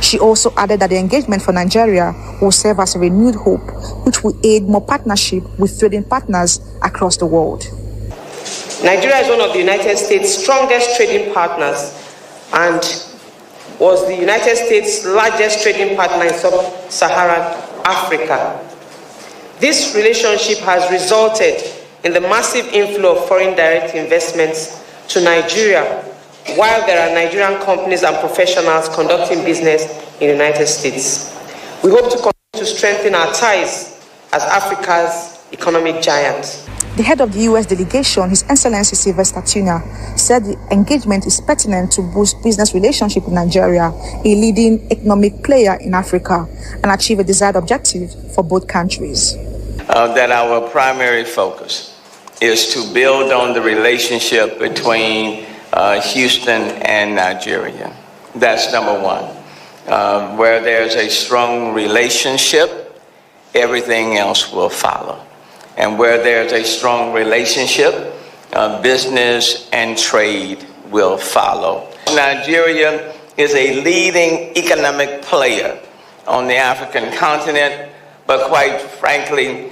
She also added that the engagement for Nigeria will serve as a renewed hope, which will aid more partnership with trading partners across the world. Nigeria is one of the United States' strongest trading partners and was the United States' largest trading partner in sub-Saharan Africa. This relationship has resulted in the massive inflow of foreign direct investments to Nigeria, while there are Nigerian companies and professionals conducting business in the United States. We hope to continue to strengthen our ties as Africa's economic giant. The head of the U.S. delegation, His Excellency Sylvester Tuna, said the engagement is pertinent to boost business relationship with Nigeria, a leading economic player in Africa, and achieve a desired objective for both countries. That our primary focus is to build on the relationship between Houston and Nigeria. That's number one. Where there's a strong relationship, everything else will follow. And where there's a strong relationship, business and trade will follow. Nigeria is a leading economic player on the African continent, but quite frankly,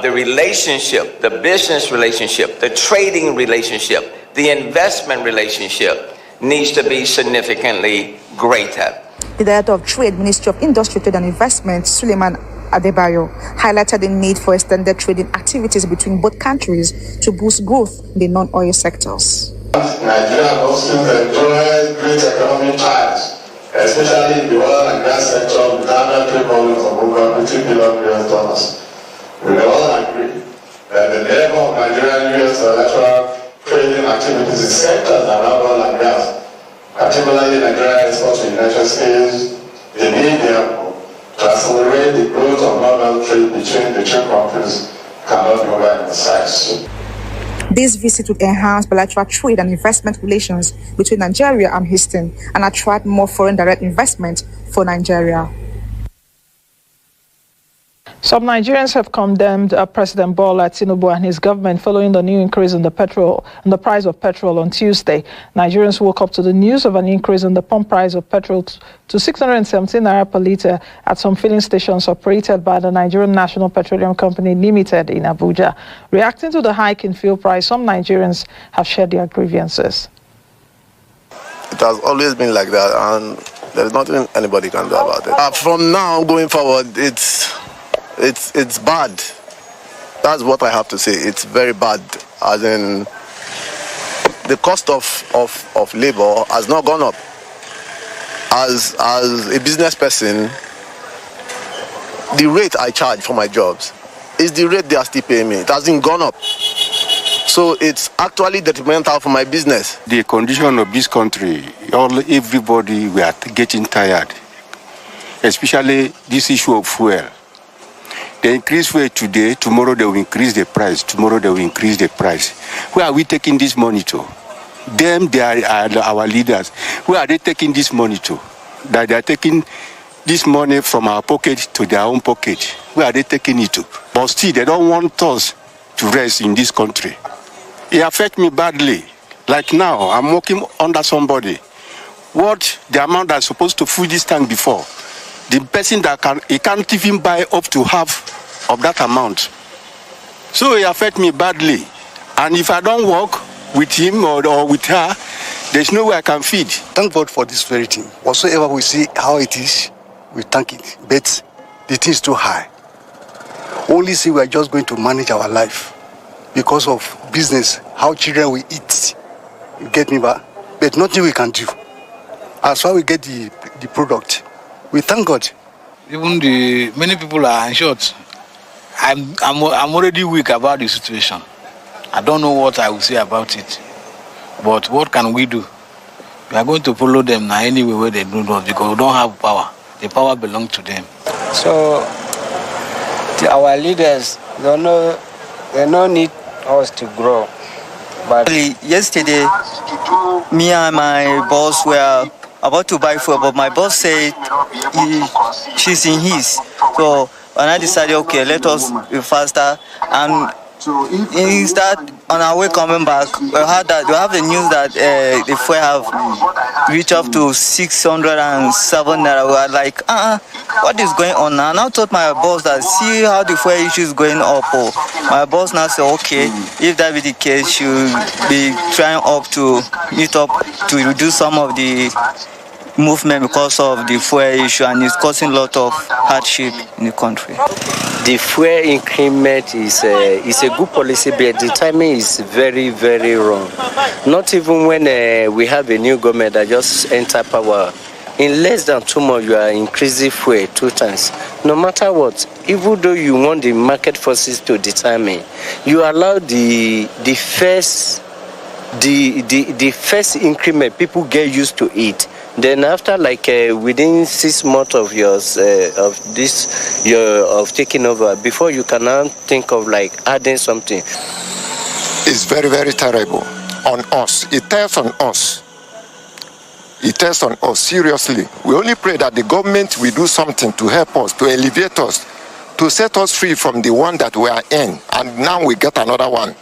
the relationship, the business relationship, the trading relationship, the investment relationship needs to be significantly greater. The Director of Trade, Ministry of Industry, Trade and Investment, Suleiman Adebayo, highlighted the need for extended trading activities between both countries to boost growth in the non-oil sectors. Nigeria and Muslims enjoy great economic ties, especially in the oil and gas sector, with annual trade volumes of over $50 billion. We all agree that the level of Nigerian U.S. bilateral trading activities in sectors around oil and gas, particularly Nigerian exports to the United States, they need therefore to accelerate the growth of non-oil trade between the two countries cannot be overemphasized. This visit would enhance bilateral trade and investment relations between Nigeria and Houston and attract more foreign direct investment for Nigeria. Some Nigerians have condemned President Bola Tinubu and his government following the new increase in the price of petrol on Tuesday. Nigerians woke up to the news of an increase in the pump price of petrol to 617 naira per litre at some filling stations operated by the Nigerian National Petroleum Company Limited in Abuja. Reacting to the hike in fuel price, some Nigerians have shared their grievances. It has always been like that, and there's nothing anybody can do about it. From now going forward, it's bad. That's what I have to say. It's very bad. As in, the cost of labor has not gone up. As a business person, the rate I charge for my jobs is the rate they are still paying me. It hasn't gone up. So it's actually detrimental for my business. The condition of this country, everybody, we are getting tired. Especially this issue of fuel. They increase fuel today, tomorrow they will increase the price, tomorrow they will increase the price. Where are we taking this money to? Them, they are our leaders. Where are they taking this money to? That they are taking this money from our pocket to their own pocket. Where are they taking it to? But still, they don't want us to rest in this country. It affects me badly. Like now, I'm working under somebody. What the amount that's supposed to fill this tank before, the person he can't even buy up to half of that amount. So it affects me badly. And if I don't work with him or with her, there's no way I can feed. Thank God for this very thing. Whatsoever we see how it is, we thank it. But the thing is too high. Only see we are just going to manage our life because of business, how children will eat. You get me back? But nothing we can do. As far as we get the product, we thank God. Even many people are in short. I'm already weak about the situation. I don't know what I will say about it. But what can we do? We are going to follow them now anyway where they do not, because we don't have power. The power belongs to them. So our leaders they don't need us to grow. But yesterday, me and my boss were about to buy food, but my boss said she's in his. So and I decided, okay, let us be faster. And Instead, on our way coming back, we have the news that the fuel have reached up to 607 naira. We are like, what is going on now? And I told my boss that, see how the fuel issue is going up. My boss now said, okay, if that be the case, she will be trying up to meet up to reduce some of the movement because of the fuel issue, and it's causing a lot of hardship in the country. The fuel increment is a good policy, but the timing is very, very wrong. Not even when we have a new government that just enter power. In less than 2 months, you are increasing fuel 2 times. No matter what, even though you want the market forces to determine, you allow the first increment, people get used to it. Then after within 6 months of yours of taking over, before you can now think of adding something. It's very, very terrible on us. It tells on us. It tells on us seriously. We only pray that the government will do something to help us, to alleviate us, to set us free from the one that we are in, and now we get another one.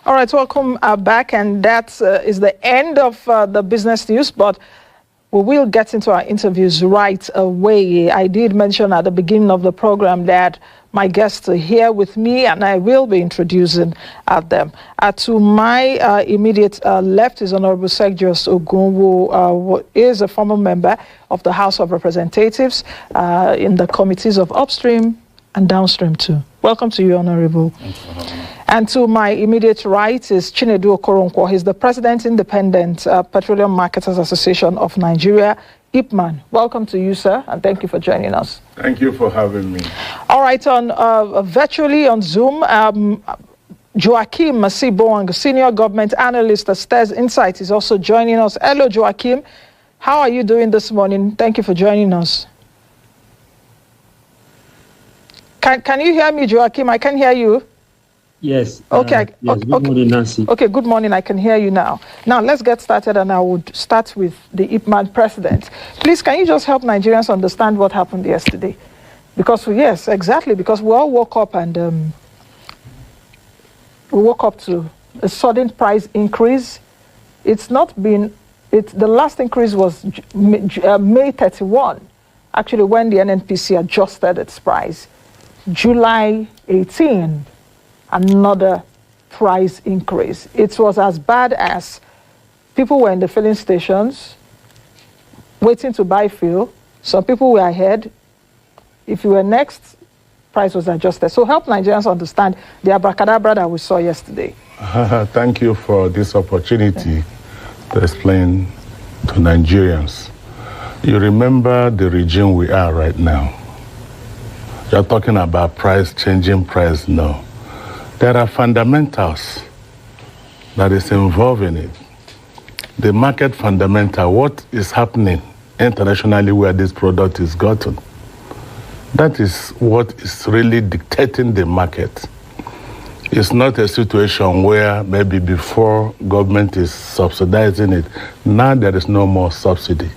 All right, welcome back, and that is the end of the business news, but we will get into our interviews right away. I did mention at the beginning of the program that my guests are here with me, and I will be introducing them. To my immediate left is Honorable Sergius Ogunwo, who is a former member of the House of Representatives in the committees of upstream and downstream too. Welcome to you, Honorable. And to my immediate right is Chinedu Okoronkwo. He's the President, Independent Petroleum Marketers Association of Nigeria, IPMAN. Welcome to you, sir, and thank you for joining us. Thank you for having me. All right, on virtually on Zoom, Joachim Masibong, Senior Government Analyst at STERS Insight, is also joining us. Hello, Joachim. How are you doing this morning? Thank you for joining us. Can you hear me, Joachim? I can hear you. Yes. Okay. Yes. Good morning, Nancy. Okay, good morning. I can hear you now. Now, let's get started, and I would start with the IPMAN president. Please, can you just help Nigerians understand what happened yesterday? Because, yes, exactly, because we all woke up and we woke up to a sudden price increase. It's not been, the last increase was May 31, actually, when the NNPC adjusted its price. July 18, another price increase. It was as bad as people were in the filling stations waiting to buy fuel. Some people were ahead. If you were next, price was adjusted. So help Nigerians understand the abracadabra that we saw yesterday. Thank you for this opportunity to explain to Nigerians. You remember the regime we are right now. You're talking about price, changing price, no. There are fundamentals that is involved in it. The market fundamental, what is happening internationally where this product is gotten. That is what is really dictating the market. It's not a situation where maybe before government is subsidizing it, now there is no more subsidy.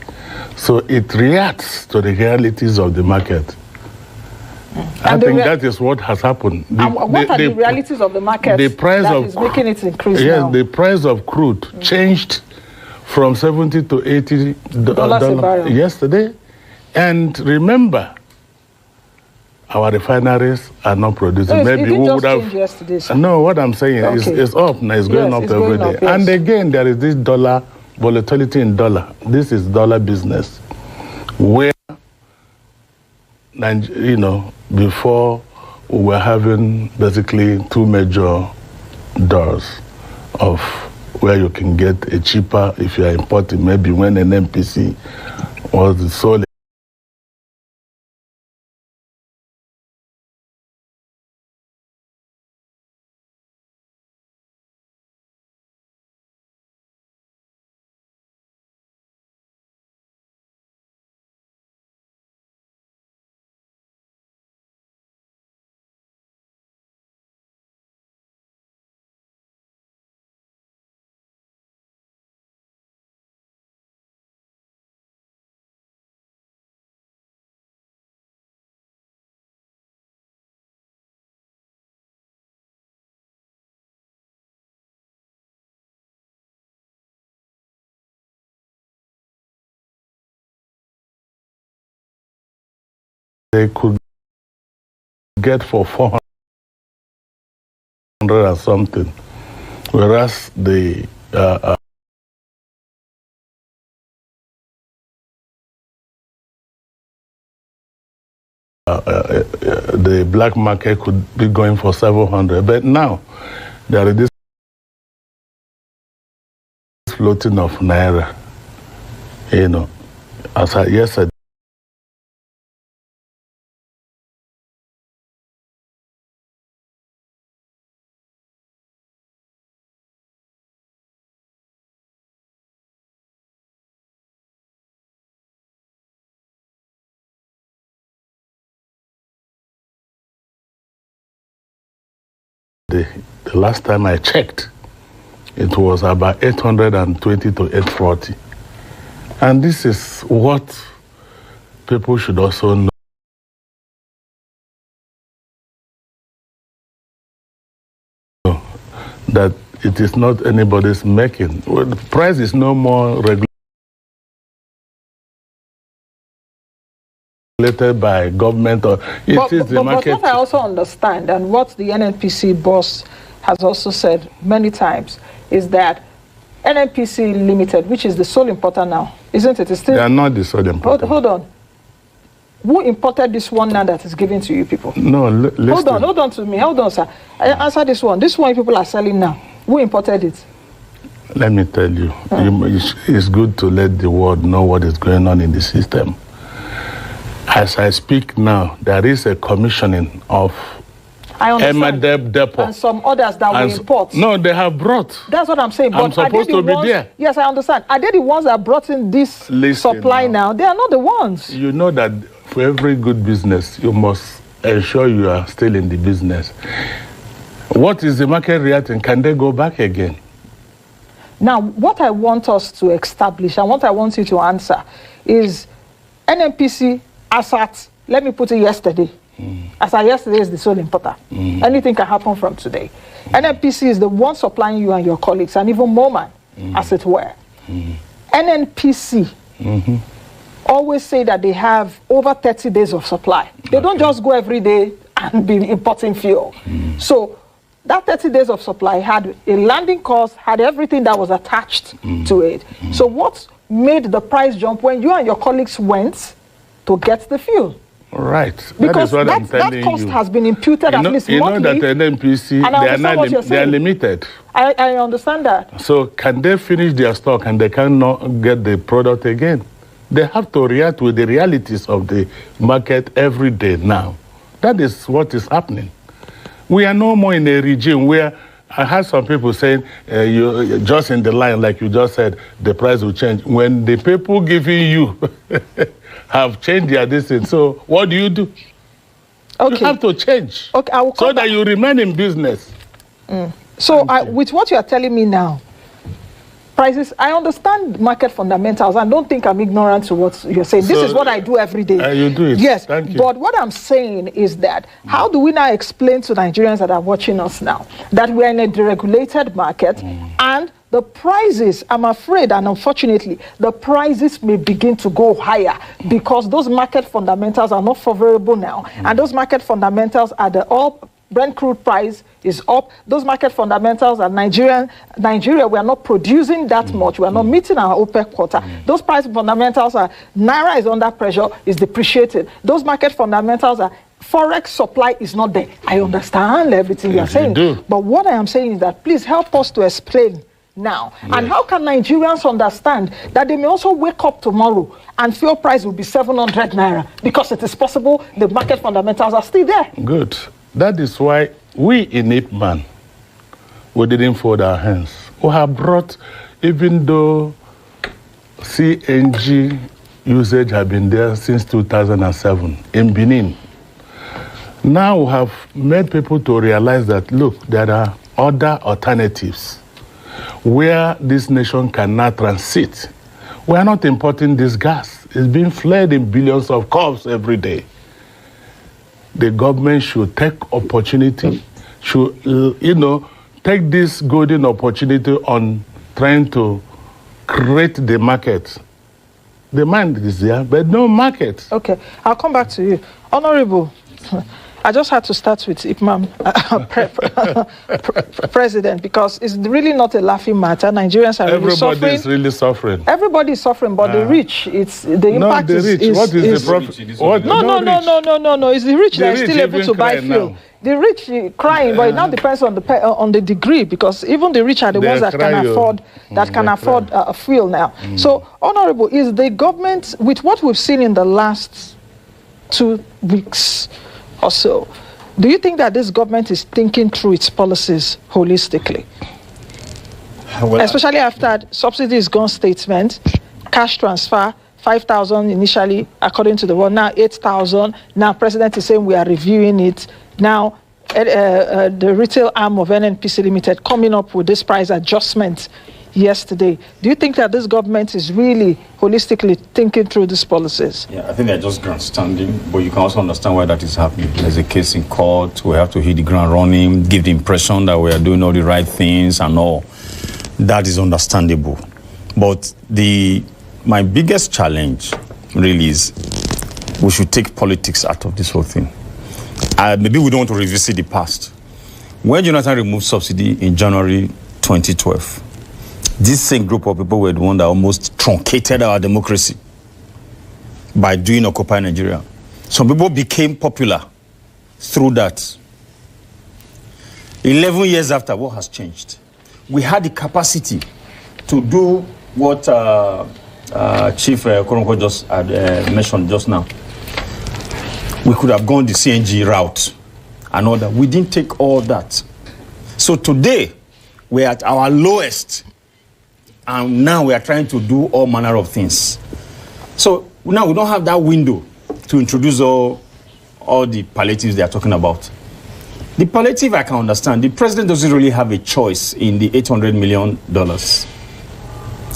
So it reacts to the realities of the market. I think that is what has happened. What are the realities of the market the price that of, is making it increase yes, now? the price of crude changed from $70 to $80 yesterday. And remember, our refineries are not producing. No, maybe we would have. Yesterday, no, what I'm saying is it's up now. It's going up every day. Yes. And again, there is this dollar volatility in dollar. This is dollar business, where before we were having basically two major doors of where you can get a cheaper if you are importing. Maybe when an NPC was sold. They could get for 400 or something, whereas the black market could be going for 700. But now there is this floating of naira, as I yesterday. The last time I checked, it was about 820 to 840. And this is what people should also know. That it is not anybody's making. Well, the price is no more regulated by government, or it is the market. But what I also understand, and what the NNPC boss has also said many times, is that NNPC Limited, which is the sole importer now, isn't it? It's still, they are not the sole importer. Hold on. Who imported this one now that is given to you people? No, listen. Hold on to me. Hold on, sir. I answer this one. This one people are selling now. Who imported it? Let me tell you, it's good to let the world know what is going on in the system. As I speak now, there is a commissioning of Emadeb Depot. And some others that will import. No, they have brought. That's what I'm saying. But I'm supposed to be there. Yes, I understand. Are they the ones that brought in this supply now? They are not the ones. You know that for every good business, you must ensure you are still in the business. What is the market reacting? Can they go back again? Now, what I want us to establish and what I want you to answer is NNPC as at, let me put it yesterday. As at yesterday is the sole importer. Anything can happen from today. NNPC is the one supplying you and your colleagues, and even Moman, as it were. NNPC always say that they have over 30 days of supply. They don't just go every day and be importing fuel. So that 30 days of supply had a landing cost, had everything that was attached to it. So what made the price jump when you and your colleagues went to get the fuel? Right. Because that is what I'm telling that cost you. has been imputed at least monthly. You know that NNPC, they are limited. I understand that. So can they finish their stock and they cannot get the product again? They have to react with the realities of the market every day now. That is what is happening. We are no more in a regime where I had some people saying, you just in the line, like you just said, the price will change. When the people giving you have changed their distance, so what do? You have to change. Okay, I will so that you remain in business. So with what you are telling me now, prices, I understand market fundamentals. I don't think I'm ignorant to what you're saying. This is what I do every day. You do it. Yes. Thank you. But what I'm saying is that how do we now explain to Nigerians that are watching us now that we're in a deregulated market and the prices, I'm afraid, and unfortunately, the prices may begin to go higher because those market fundamentals are not favorable now. And those market fundamentals are the all Brent crude price is up. Those market fundamentals are Nigeria, we are not producing that much. We are not meeting our OPEC quota. Those price fundamentals are Naira is under pressure, is depreciated. Those market fundamentals are Forex supply is not there. I understand everything you are saying. But what I am saying is that please help us to explain now. Yes. And how can Nigerians understand that they may also wake up tomorrow and fuel price will be 700 Naira because it is possible the market fundamentals are still there? Good. That is why we in IPMAN, we didn't fold our hands. We have brought, even though CNG usage has been there since 2007 in Benin, now we have made people to realize that, look, there are other alternatives where this nation cannot transit. We are not importing this gas. It's being flared in billions of cups every day. The government should take opportunity, should, take this golden opportunity on trying to create the market. Demand is there, but no market. Okay, I'll come back to you. Honorable, I just had to start with Imam President because it's really not a laughing matter. Nigerians are really suffering. Everybody is really suffering. Everybody is suffering, but the rich, it's the impact the rich. is what is the profit? No. It's the rich that are still able to buy fuel. The rich crying, but it now depends on the degree because even the rich are the ones that can afford fuel now. So, Honorable, is the government, with what we've seen in the last 2 weeks or so, do you think that this government is thinking through its policies holistically? Well, especially after subsidy is gone statement, cash transfer, 5,000 initially, according to the one, now 8,000. Now, President is saying we are reviewing it. Now, the retail arm of NNPC Limited coming up with this price adjustment yesterday. Do you think that this government is really holistically thinking through these policies? Yeah, I think they're just grandstanding, but you can also understand why that is happening. There's a case in court. We have to hit the ground running, give the impression that we are doing all the right things and all. That is understandable. But my biggest challenge really is we should take politics out of this whole thing. Maybe we don't want to revisit the past. When Jonathan removed subsidy in January 2012, this same group of people were the one that almost truncated our democracy by doing Occupy Nigeria. Some people became popular through that. 11 years after, what has changed? We had the capacity to do what Chief Koronko just had mentioned just now. We could have gone the CNG route and all that. We didn't take all that. So today, we're at our lowest. And now we are trying to do all manner of things. So now we don't have that window to introduce all the palliatives they are talking about. The palliative I can understand. The president doesn't really have a choice in the $800 million.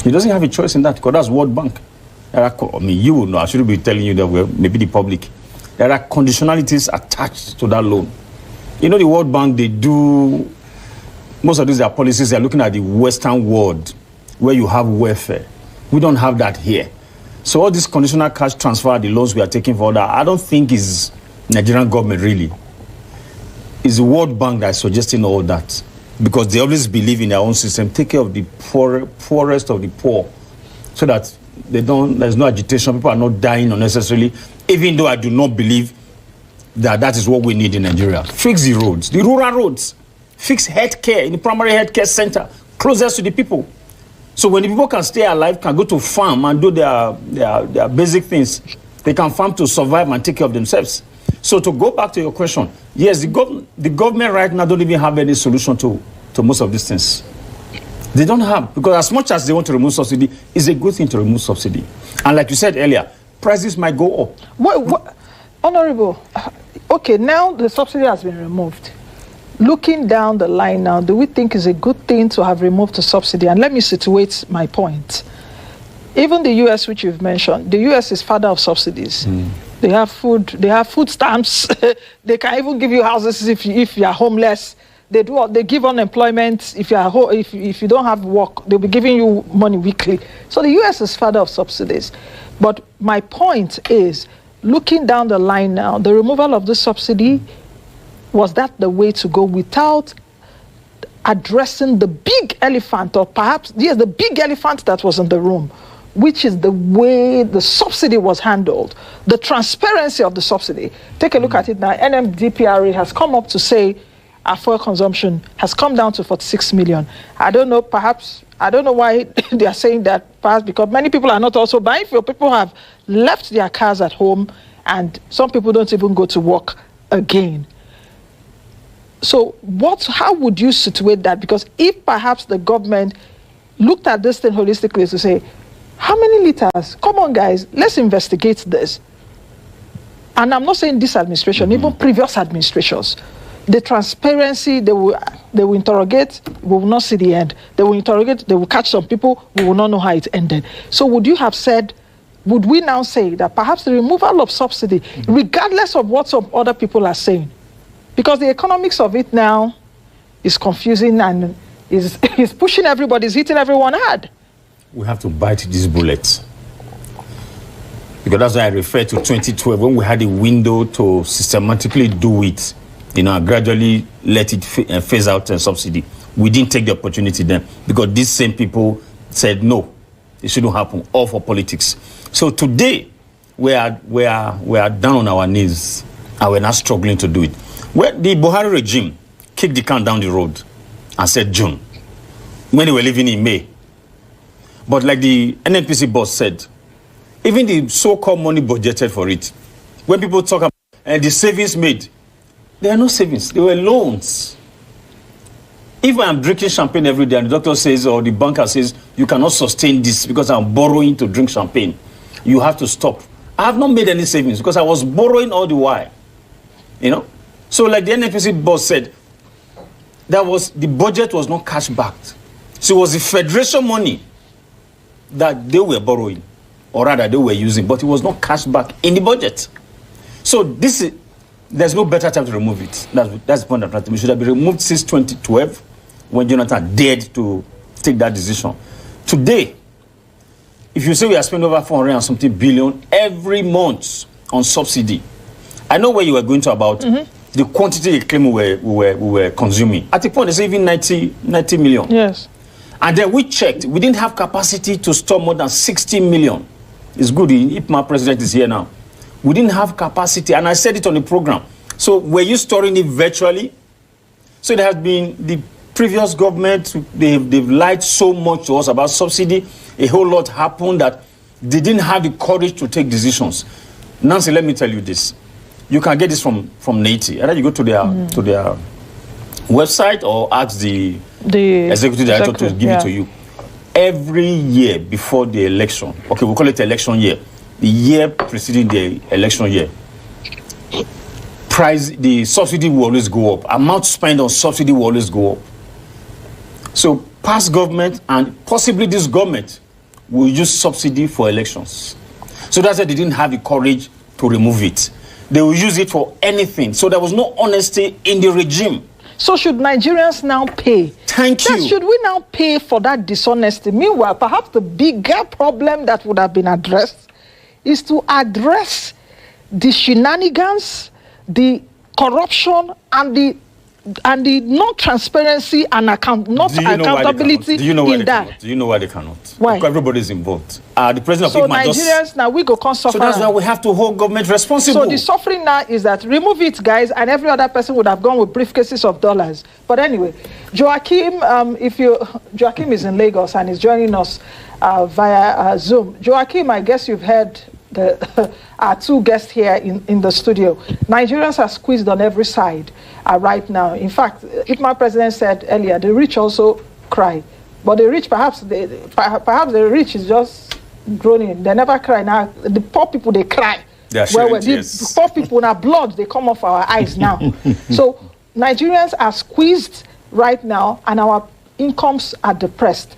He doesn't have a choice in that because that's World Bank. You will know. I shouldn't be telling you that maybe the public. There are conditionalities attached to that loan. You know, the World Bank, they do, most of these are policies, they're looking at the Western world where you have welfare. We don't have that here. So all this conditional cash transfer, the loans we are taking for that, I don't think is Nigerian government really. It's the World Bank that is suggesting all that. Because they always believe in their own system, take care of the poorest of the poor. So that there's no agitation, people are not dying unnecessarily, even though I do not believe that is what we need in Nigeria. Fix the roads, the rural roads. Fix healthcare in the primary healthcare center, closest to the people. So when the people can stay alive, can go to farm and do their basic things, they can farm to survive and take care of themselves. So to go back to your question, yes, the government right now don't even have any solution to most of these things. They don't have, because as much as they want to remove subsidy, it's a good thing to remove subsidy. And like you said earlier, prices might go up. Honorable, okay, now the subsidy has been removed. Looking down the line now, do we think it's a good thing to have removed the subsidy? And let me situate my point. Even the U.S., which you've mentioned, the U.S. is father of subsidies. They have food stamps. They can even give you houses if you are homeless. They give unemployment. If you don't have work, they'll be giving you money weekly. So the U.S. is father of subsidies. But my point is, looking down the line now, the removal of the subsidy, was that the way to go without addressing the big elephant, or perhaps, yes, the big elephant that was in the room, which is the way the subsidy was handled, the transparency of the subsidy. Take a look at it now. NMDPRA has come up to say our fuel consumption has come down to 46 million. I don't know why they are saying that, perhaps because many people are not also buying fuel. People have left their cars at home, and some people don't even go to work again. So how would you situate that? Because if perhaps the government looked at this thing holistically to say, how many liters? Come on, guys, let's investigate this. And I'm not saying this administration, even previous administrations. The transparency, they will interrogate, we will not see the end. They will interrogate, they will catch some people, we will not know how it ended. So would we now say that perhaps the removal of subsidy, regardless of what some other people are saying, because the economics of it now is confusing and is pushing everybody, is hitting everyone hard. We have to bite these bullets. Because that's why I refer to 2012, when we had a window to systematically do it, gradually let it phase out a subsidy. We didn't take the opportunity then, because these same people said no, it shouldn't happen, all for politics. So today, we are down on our knees, and we're not struggling to do it. Well, the Buhari regime kicked the can down the road and said June, when they were living in May. But like the NNPC boss said, even the so-called money budgeted for it, when people talk about the savings made, there are no savings, they were loans. If I'm drinking champagne every day and the doctor says, or the banker says, you cannot sustain this because I'm borrowing to drink champagne, you have to stop. I have not made any savings because I was borrowing all the while. So like the NNPC boss said, the budget was not cash backed. So it was the federation money that they were borrowing, or rather they were using, but it was not cash back in the budget. So there's no better time to remove it. That's the point I'm trying to make. It should have been removed since 2012, when Jonathan dared to take that decision. Today, if you say we are spending over 400 and something billion every month on subsidy, I know where you were going to about the quantity they claim we were consuming. At the point, they say even 90 million. Yes. And then we checked, we didn't have capacity to store more than 60 million. It's good if my president is here now. We didn't have capacity, and I said it on the program. So were you storing it virtually? So there has been the previous government, they've lied so much to us about subsidy. A whole lot happened that they didn't have the courage to take decisions. Nancy, let me tell you this. You can get this from NATI. Either you go to their website or ask the executive director to give it to you. Every year before the election, okay, we'll call it election year, the year preceding the election year, the subsidy will always go up. Amount spent on subsidy will always go up. So past government and possibly this government will use subsidy for elections. So that's why they didn't have the courage to remove it. They will use it for anything. So there was no honesty in the regime. So should Nigerians now pay? Thank you. Should we now pay for that dishonesty? Meanwhile, perhaps the bigger problem that would have been addressed is to address the shenanigans, the corruption, and the non-transparency and accountability in that. Do you know why they cannot? Why? Because everybody's involved. The president of Nigerians now, we go suffer. So that's why we have to hold government responsible. So the suffering now is that remove it, guys, and every other person would have gone with briefcases of dollars. But anyway, Joachim, Joachim is in Lagos and is joining us via Zoom. Joachim, I guess you've heard our two guests here in the studio. Nigerians are squeezed on every side right now. In fact, if my president said earlier, the rich also cry. But the rich, perhaps the rich is just groaning. They never cry. Now, the poor people, they cry. Yes. Poor people now blood, they come off our eyes now. So Nigerians are squeezed right now and our incomes are depressed.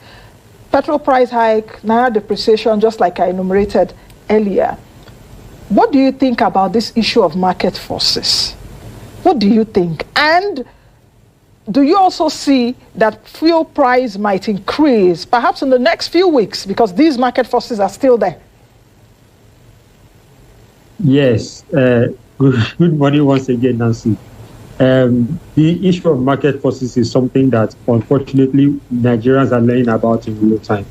Petrol price hike, naira depreciation, just like I enumerated earlier. What do you think about this issue of market forces? What do you think? And do you also see that fuel price might increase, perhaps in the next few weeks, because these market forces are still there? Yes. Good morning once again, Nancy. The issue of market forces is something that, unfortunately, Nigerians are learning about in real time.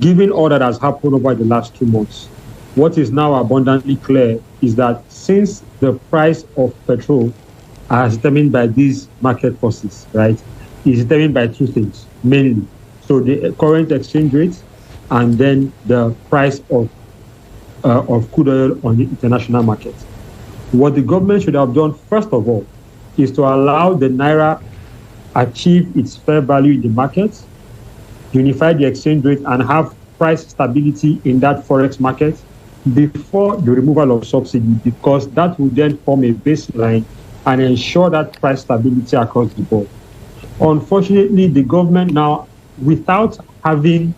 Given all that has happened over the last 2 months, what is now abundantly clear is that since the price of petrol is determined by these market forces, right, is determined by two things, mainly. So the current exchange rate and then the price of crude oil on the international market. What the government should have done, first of all, is to allow the naira achieve its fair value in the market, unify the exchange rate, and have price stability in that forex market before the removal of subsidy, because that will then form a baseline and ensure that price stability across the board. Unfortunately, the government now, without having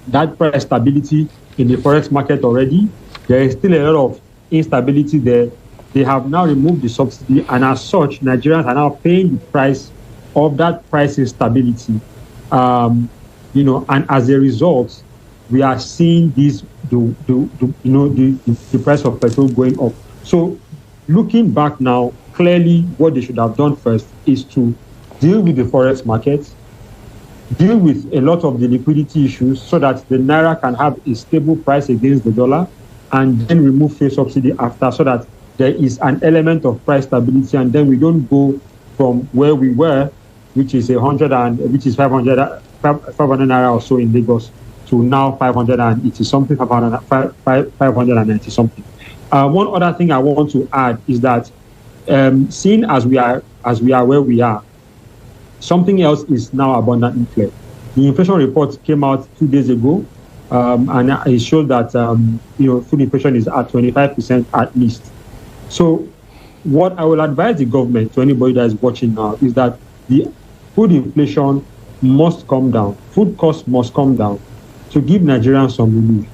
that price stability in the forex market already, there is still a lot of instability there. They have now removed the subsidy, and as such, Nigerians are now paying the price of that price instability. And as a result, we are seeing the price of petrol going up. So, looking back now, clearly what they should have done first is to deal with the forex market, deal with a lot of the liquidity issues so that the naira can have a stable price against the dollar, and then remove fuel subsidy after, so that there is an element of price stability, and then we don't go from where we were, which is 500 naira or so in Lagos, to now 580 something, 590 something. One other thing I want to add is that, seeing as we are where we are, something else is now abundantly clear. The inflation report came out 2 days ago, and it showed that food inflation is at 25% at least. So, what I will advise the government, to anybody that is watching now, is that the food inflation must come down. Food costs must come down to give Nigerians some relief.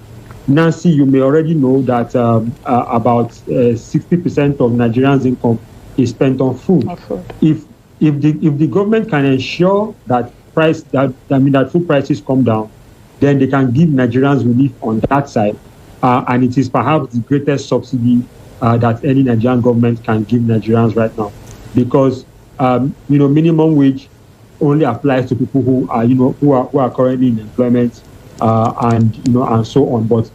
Nancy, you may already know that about 60% of Nigerians' income is spent on food. If the government can ensure that food prices come down, then they can give Nigerians relief on that side, and it is perhaps the greatest subsidy that any Nigerian government can give Nigerians right now, because minimum wage only applies to people who are currently in employment, and so on. But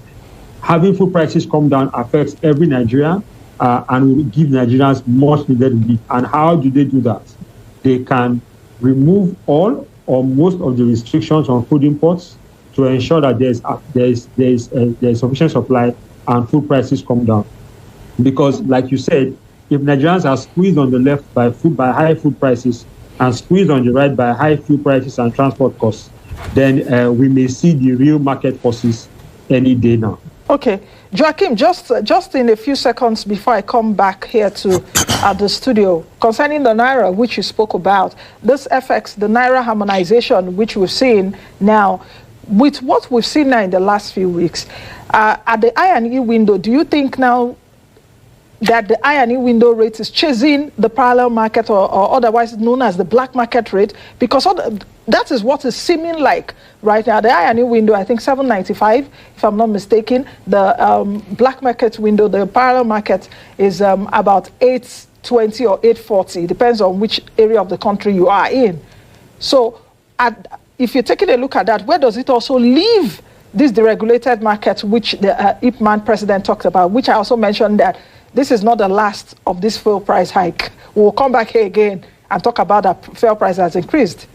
having food prices come down affects every Nigerian, and will give Nigerians much needed relief. And how do they do that? They can remove all or most of the restrictions on food imports to ensure that there's sufficient supply and food prices come down. Because, like you said, if Nigerians are squeezed on the left by high food prices and squeezed on the right by high fuel prices and transport costs, then we may see the real market forces any day now. Okay, Joachim, just in a few seconds before I come back here to the studio, concerning the naira, which you spoke about, this affects the naira harmonization, which we've seen now. With what we've seen now in the last few weeks, at the I&E window, do you think now that the I&E window rate is chasing the parallel market, or otherwise known as the black market rate? Because that is what is seeming like right now. The I&E window, I think 795, if I'm not mistaken. The black market window, the parallel market, is about 820 or 840. Depends on which area of the country you are in. So if you're taking a look at that, where does it also leave this deregulated market, which the Ipman president talked about, which I also mentioned that this is not the last of this fuel price hike. We'll come back here again and talk about that fuel price has increased.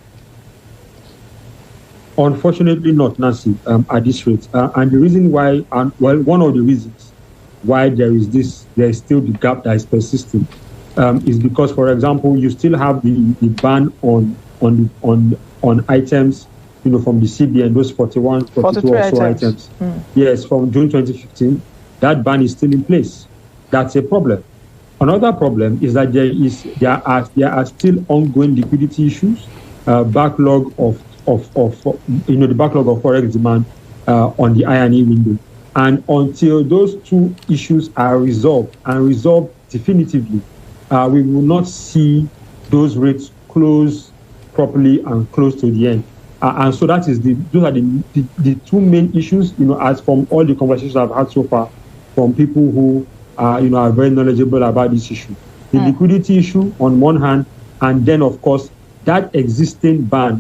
Unfortunately not, Nancy, at this rate. And the reason why, one of the reasons why there is still the gap that is persisting, is because, for example, you still have the ban on items, from the CBN, those 42 or so items. Yes, from June 2015. That ban is still in place. That's a problem. Another problem is that there are still ongoing liquidity issues, backlog of the backlog of forex demand on the I&E window. And until those two issues are resolved definitively, we will not see those rates close properly and close to the end. And so those are the two main issues, as from all the conversations I've had so far from people who are very knowledgeable about this issue. The liquidity issue on one hand, and then of course that existing ban,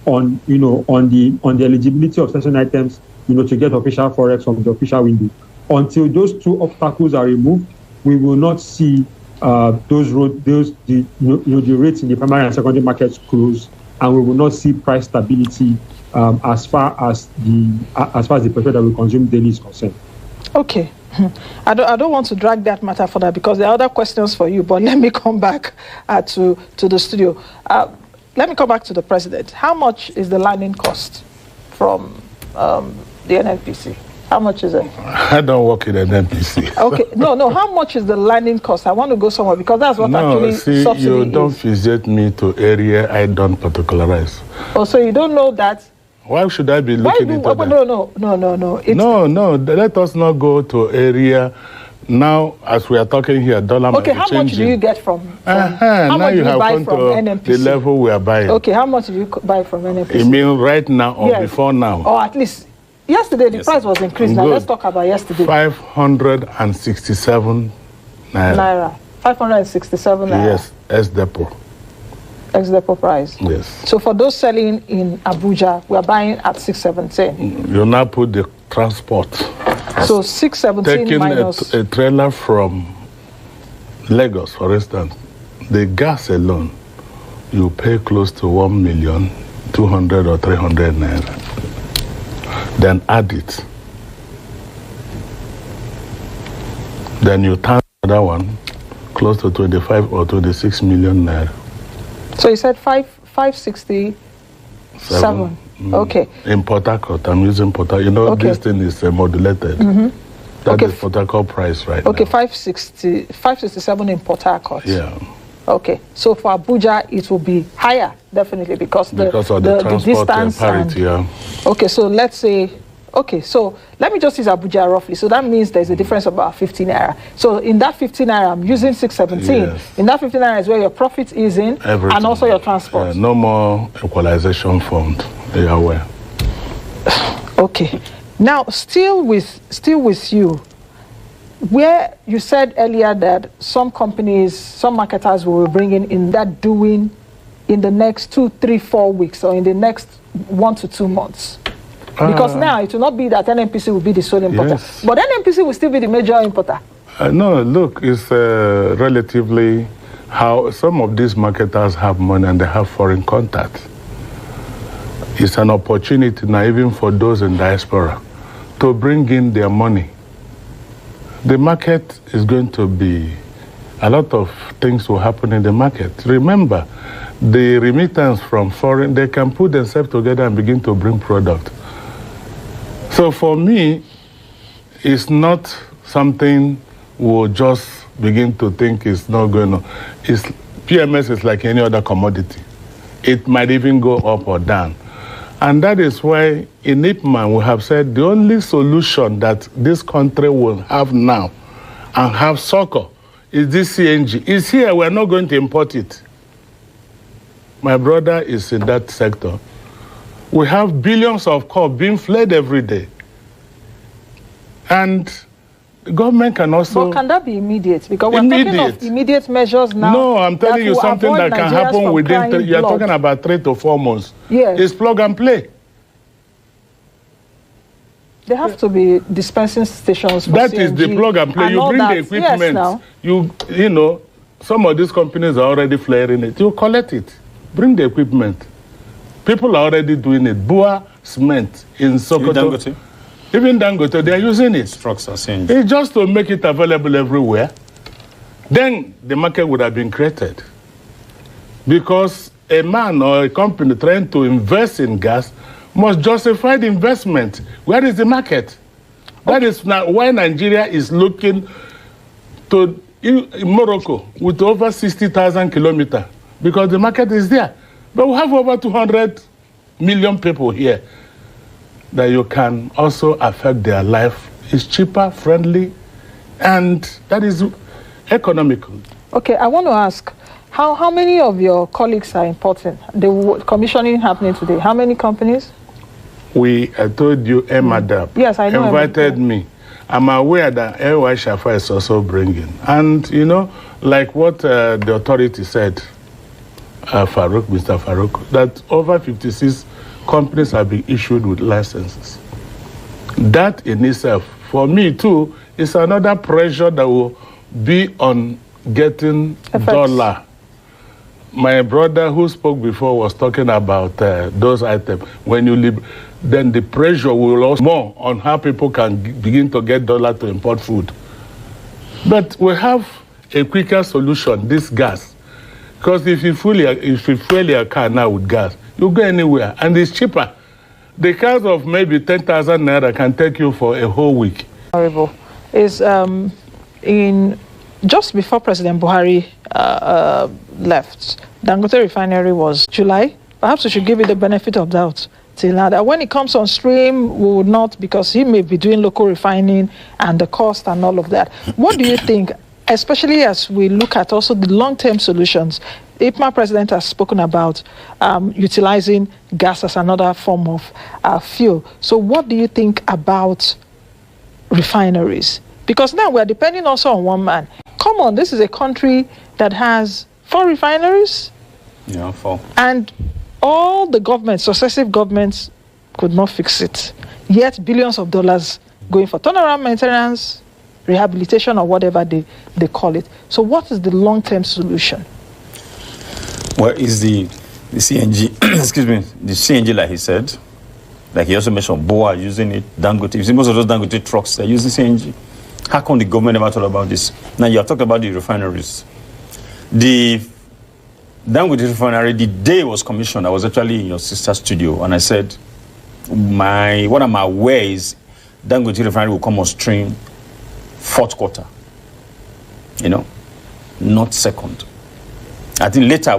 on the eligibility of certain items, to get official forex from the official window. Until those two obstacles are removed, we will not see the rates in the primary and secondary markets close, and we will not see price stability as far as the petrol that we consume daily is concerned. Okay. I don't want to drag that matter further because there are other questions for you, but let me come back to the studio. Let me come back to the president. How much is the landing cost from the NNPC? How much is it? I don't work in an NNPC. Okay, no. How much is the landing cost? I want to go somewhere because that's what actually subsidy you don't visit me to area I don't particularize. Oh, so you don't know that? Why should I be looking into that? No. Let us not go to area. Now, as we are talking here, dollar might be changing. Okay, how much do you get from how much do you buy from NNPC? The level we are buying. Okay, how much do you buy from NNPC? You mean right now or before now? Or at least yesterday the price was increased. Now let's talk about yesterday. 567 naira. 567 naira. Yes, ex-depot. Ex-depot price. Yes. So for those selling in Abuja, we are buying at 617. You now put the transport. So 617 minus... Taking a trailer from Lagos, for instance, the gas alone, you pay close to 1,200,000 or 300 naira. Then add it. Then you turn another one, close to 25 or 26 million naira. So you said 567. Okay. In Port Harcourt, I'm using Port Harcourt. This thing is modulated. That is Port Harcourt price right now. 567 in Port Harcourt. Yeah. Okay. So for Abuja, it will be higher, definitely, because of the transport distance parity. Okay, so let's say... Okay, so let me just use Abuja roughly. So that means there's a difference of about 15 naira. So in that 15 naira, I'm using 617. Yes. In that 15 naira is where your profit is in, everything. And also your transport. No more equalization fund. They are aware. Okay. Now, still with you, where you said earlier that some companies, some marketers will be bringing in that doing in the next 2, 3, 4 weeks or in the next 1 to 2 months. Because now it will not be that NNPC will be the sole importer. Yes. But NNPC will still be the major importer. No, look, it's relatively how some of these marketers have money and they have foreign contacts. It's an opportunity now, even for those in diaspora, to bring in their money. The market is going to be, a lot of things will happen in the market. Remember, the remittance from foreign, they can put themselves together and begin to bring product. So for me, it's not something we'll just begin to think it's not going on. PMS is like any other commodity. It might even go up or down. And that is why in IPMAN we have said the only solution that this country will have now and have succor is this CNG. It's here, we're not going to import it. My brother is in that sector. We have billions of cars being fled every day. And the government can also... But can that be immediate? Because we're talking of immediate measures now. No, I'm telling you something that can happen within... You're talking about 3 to 4 months. Yes. It's plug and play. There have to be dispensing stations for That CNG is the plug and play. You bring the equipment. Yes, now. You know, some of these companies are already flaring it. You collect it. Bring the equipment. People are already doing it. Bua cement in Sokoto. Even Dangote, they are using it. Trucks are saying. It's just to make it available everywhere. Then the market would have been created. Because a man or a company trying to invest in gas must justify the investment. Where is the market? That is now why Nigeria is looking to Morocco with over 60,000 kilometers, because the market is there. But we have over 200 million people here that you can also affect their life. It's cheaper, friendly, and that is economical. Okay, I want to ask, how many of your colleagues are importing? The commissioning happening today, how many companies? I told you, Emadab invited me. I'm aware that AY Shafa is also bringing. And, you know, like what the authority said, Mr. Farouk, that over 56 companies have been issued with licenses. That in itself, for me too, is another pressure that will be on getting dollar. My brother who spoke before was talking about those items. When you leave, then the pressure will also more on how people can begin to get dollar to import food. But we have a quicker solution, this gas. Because if you fuel your car now with gas, you go anywhere, and it's cheaper. The cars of maybe 10,000 naira can take you for a whole week. Horrible. Is just before President Buhari left, Dangote refinery was July. Perhaps we should give it the benefit of doubt till now. That when it comes on stream, we would not, because he may be doing local refining and the cost and all of that. What do you think, especially as we look at also the long-term solutions? IPMA president has spoken about utilizing gas as another form of fuel. So what do you think about refineries? Because now we're depending also on one man. Come on, this is a country that has 4 refineries. Yeah, 4. And all the governments, successive governments, could not fix it. Yet billions of dollars going for turnaround maintenance, rehabilitation, or whatever they call it. So what is the long-term solution? Well, is the CNG, excuse me, the CNG, like he said, like he also mentioned, BOA using it, Dangote. You see, most of those Dangote trucks, they're using CNG. How come the government never thought about this? Now, you have talked about the refineries. The Dangote refinery, the day it was commissioned, I was actually in your sister's studio, and I said, what I'm aware is Dangote refinery will come on stream 4th quarter. You know, not 2nd. I think later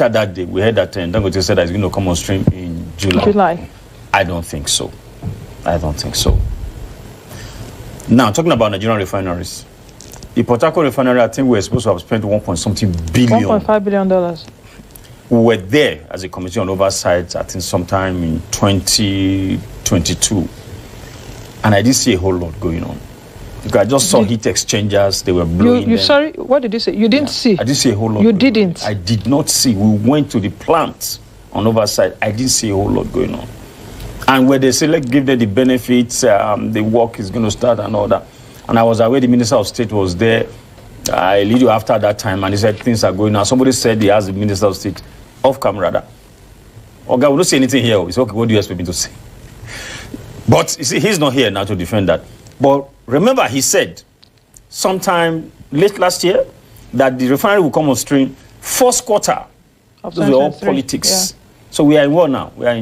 that day, we heard that Dangote said that it's going to come on stream in July. I don't think so. Now, talking about Nigerian refineries, the Port Harcourt refinery, I think we're supposed to have spent $1.something billion. $1.5 billion. We were there as a committee on oversight, I think sometime in 2022. And I didn't see a whole lot going on. Because I just saw heat exchangers, they were blowing. Sorry, what did you say? You didn't see? I didn't see a whole lot. You didn't? I did not see. We went to the plant on oversight. I didn't see a whole lot going on. And where they say, let's give them the benefits, the work is going to start and all that. And I was aware the Minister of State was there. I lead you after that time, and he said things are going on. Somebody said he asked the Minister of State, off camera, okay, we don't say anything here. It's okay, what do you expect me to say? But you see, he's not here now to defend that. But remember, he said sometime late last year that the refinery will come on stream 1st quarter. Those were all politics. Yeah. So we are in war now. We are in